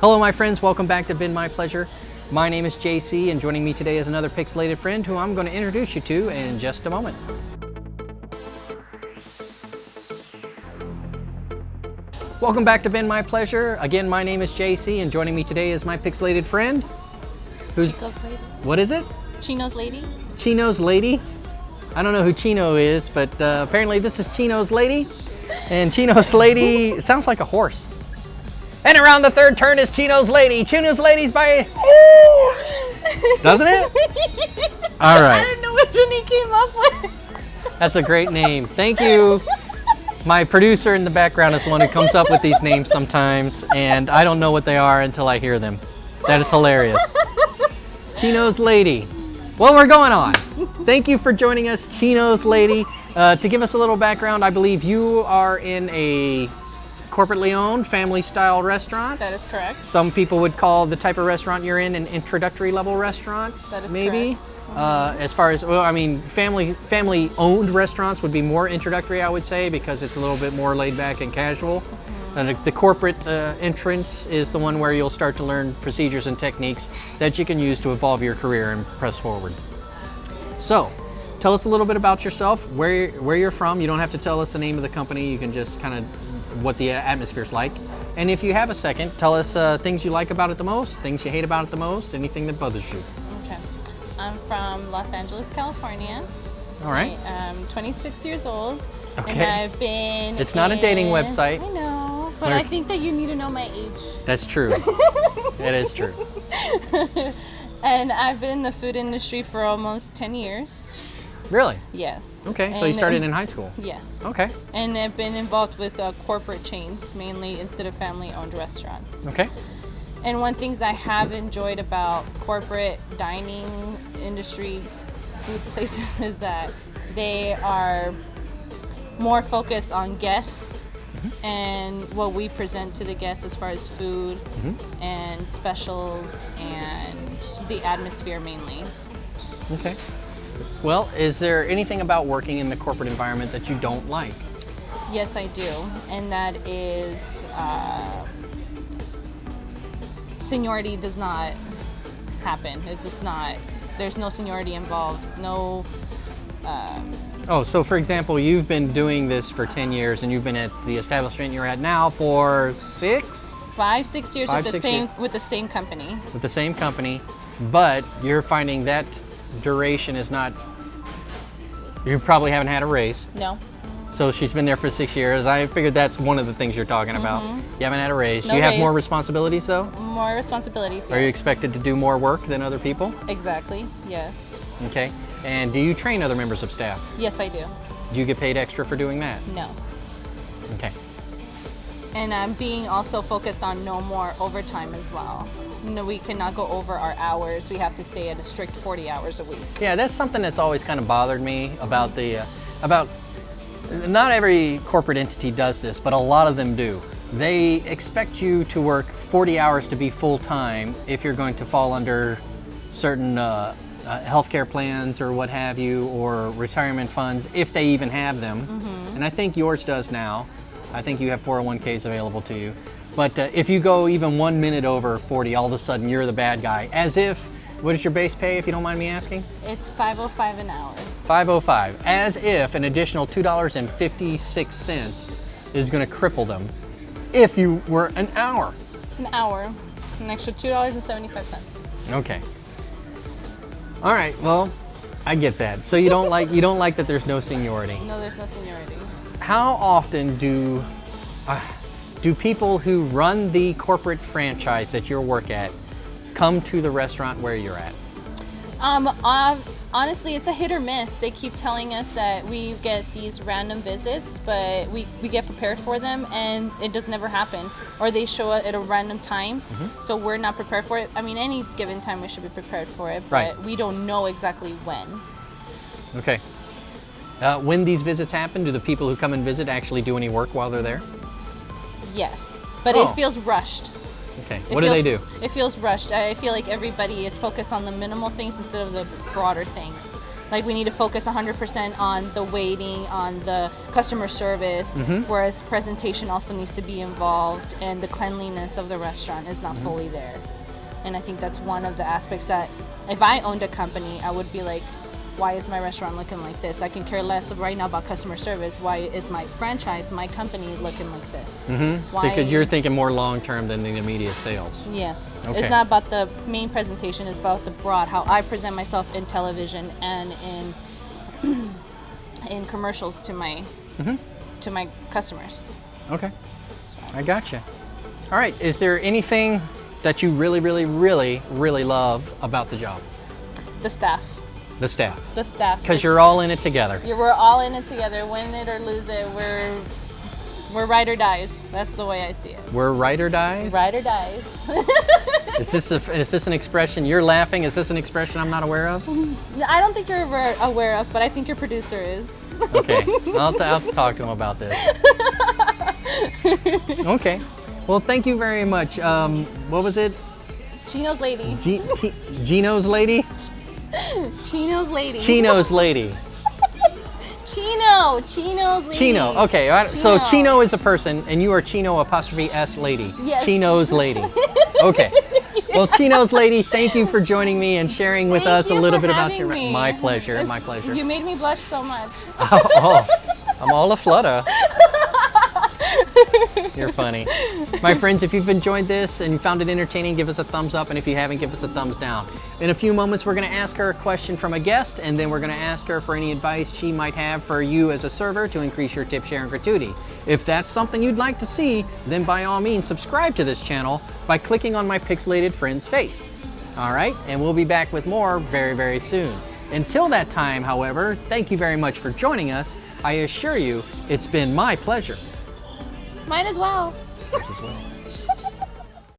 Hello my friends, welcome back to Been My Pleasure. My name is JC and joining me today is another pixelated friend who I'm going to introduce you to in just a moment. Welcome back to Been My Pleasure. Again, my name is JC and joining me today is my pixelated friend. Chico's lady. What is it? Chino's lady. Chino's lady. I don't know who Chino is, but apparently this is Chino's lady. And Chino's lady sounds like a horse. And around the third turn is Chino's lady. Chino's lady's by... Doesn't it? All right. I don't know which one he came up with. That's a great name. Thank you. My producer in the background is the one who comes up with these names sometimes, and I don't know what they are until I hear them. That is hilarious. Chino's lady. Well, we're going on. Thank you for joining us, Chino's lady. To give us a little background, I believe you are in a corporately owned, family-style restaurant. That is correct. Some people would call the type of restaurant you're in an introductory level restaurant. That is maybe. correct. As far as, well, I mean, family-owned restaurants would be more introductory, I would say, because it's a little bit more laid back and casual. And the corporate entrance is the one where you'll start to learn procedures and techniques that you can use to evolve your career and press forward. So, tell us a little bit about yourself, where you're from. You don't have to tell us the name of the company. You can just kind of what the atmosphere's like. And if you have a second, tell us things you like about it the most, things you hate about it the most, anything that bothers you. Okay. I'm from Los Angeles, California. All right. I'm 26 years old. Okay. And I've been It's not a dating website. I know, but I think that you need to know my age. That's true. That is true. And I've been in the food industry for almost 10 years. Really? Yes. Okay, so you started in high school. Yes. Okay. And I've been involved with corporate chains mainly instead of family-owned restaurants. Okay. And one things I have enjoyed about corporate dining industry food places is that they are more focused on guests and what we present to the guests as far as food and specials and the atmosphere mainly. Okay. Well, is there anything about working in the corporate environment that you don't like? Yes, I do, and that is seniority does not happen. It's just not. There's no seniority involved. No. Oh, so for example, you've been doing this for 10 years, and you've been at the establishment you're at now for 5, 6 years with the same company. With the same company, but you're finding that duration is not. You probably haven't had a raise. No. So she's been there for 6 years. I figured that's one of the things you're talking about. You haven't had a raise. No Do you have raise. more responsibilities though? More responsibilities, yes. Are you expected to do more work than other people? Exactly, yes. Okay. And do you train other members of staff? Yes, I do. Do you get paid extra for doing that? No. Okay. And I'm being also focused on no more overtime as well. No, we cannot go over our hours. We have to stay at a strict 40 hours a week. Yeah, that's something that's always kind of bothered me about not every corporate entity does this, but a lot of them do. They expect you to work 40 hours to be full-time if you're going to fall under certain healthcare plans or what have you, or retirement funds, if they even have them. And I think yours does now. I think you have 401ks available to you. But if you go even 1 minute over 40, all of a sudden you're the bad guy. As if, what is your base pay if you don't mind me asking? It's $5.05 an hour. $5.05. As if an additional $2.56 is going to cripple them if you were an hour. An hour. An extra $2.75. Okay. All right. Well, I get that. So you don't like that there's no seniority. No, there's no seniority. How often do people who run the corporate franchise that you work at come to the restaurant where you're at? Honestly, it's a hit or miss. They keep telling us that we get these random visits, but we get prepared for them, and it does never happen. Or they show up at a random time, so we're not prepared for it. I mean, any given time we should be prepared for it, but we don't know exactly when. Okay. When these visits happen, do the people who come and visit actually do any work while they're there? Yes, but it feels rushed. Okay, what do they do? It feels rushed. I feel like everybody is focused on the minimal things instead of the broader things. Like we need to focus 100% on the waiting, on the customer service, whereas presentation also needs to be involved, and the cleanliness of the restaurant is not fully there. And I think that's one of the aspects that if I owned a company, I would be like, why is my restaurant looking like this? I can care less right now about customer service. Why is my franchise, my company looking like this? Why? Because you're thinking more long-term than the immediate sales. Yes. Okay. It's not about the main presentation, it's about the broad, how I present myself in television and in commercials to my customers. Okay, I gotcha. All right, is there anything that you really, really, really, really love about the job? The staff. The staff. The staff. Because you're all in it together. We're all in it together. Win it or lose it, we're ride or dies. That's the way I see it. We're ride or dies? Ride or dies. Is this an expression you're laughing? Is this an expression I'm not aware of? I don't think you're aware of, but I think your producer is. Okay, I'll have to talk to him about this. Okay, well, thank you very much. What was it? Chino's lady. Gino's lady? Chino's lady. Chino's lady. Chino's lady. Chino, okay. Chino. So Chino is a person, and you are Chino 'S lady. Yes. Chino's lady. Okay. Well, Chino's lady, thank you for joining me and sharing with us a little bit about your... me. My pleasure, my pleasure. You made me blush so much. Oh, I'm all aflutter. You're funny. My friends, if you've enjoyed this and you found it entertaining, give us a thumbs up, and if you haven't, give us a thumbs down. In a few moments, we're going to ask her a question from a guest, and then we're going to ask her for any advice she might have for you as a server to increase your tip share and gratuity. If that's something you'd like to see, then by all means, subscribe to this channel by clicking on my pixelated friend's face. All right, and we'll be back with more very, very soon. Until that time, however, thank you very much for joining us. I assure you, it's been my pleasure. Mine as well. Yours as well.